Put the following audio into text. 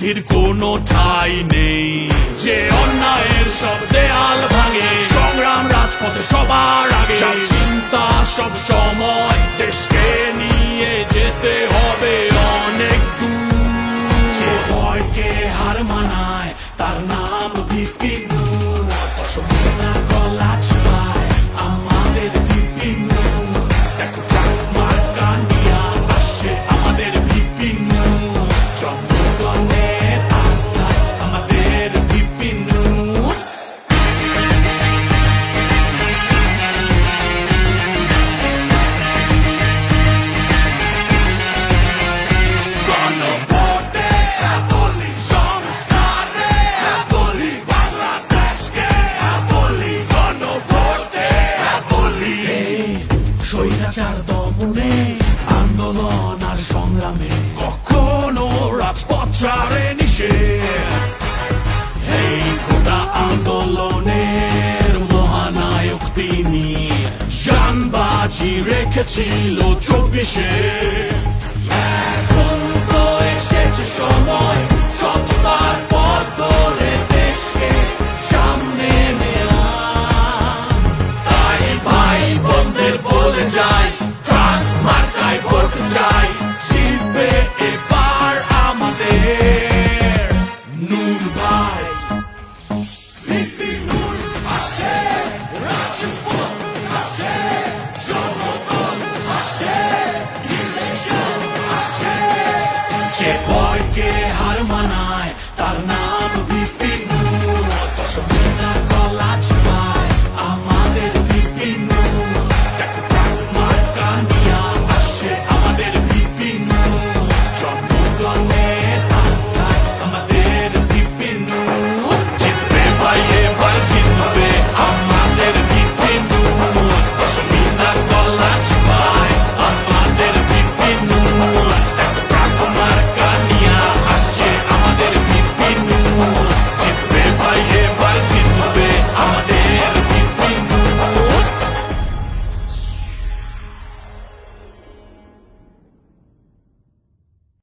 বুদ্ধির কোনো ঠাঁই নেই, যে অন্যায়ের সব দেয়াল ভাঙে। সংগ্রাম রাজপথে সবার আগে, চিন্তা সব সময় দেশকে নিয়ে যেতে হবে অনেক দূর। যে ভয়কে হার মানায় তার নাম বিপিন, অসম্পূর্ণ গলা চিপায় আমাদের বিপিন। দেখো ট্রাক মার্কা নিয়া আসছে আমাদের বিপিন, জনগণের আস্থা আমাদের বিপিন। গণভোটে হ্যাঁ বলি, সংস্কারে হ্যাঁ বলি, বাংলাদেশকে হ্যাঁ বলি। গণভোটে হ্যাঁ বলি, স্বৈরাচার দমনে আন্দোলন আর সংগ্রামে কখনো রাজপথ ছাড়ে নিষেধ। এই গোটা আন্দোলনের মহানায়ক তিনি, জানবাজি রেখেছিল 24-এ। এখন তো এসেছে সময়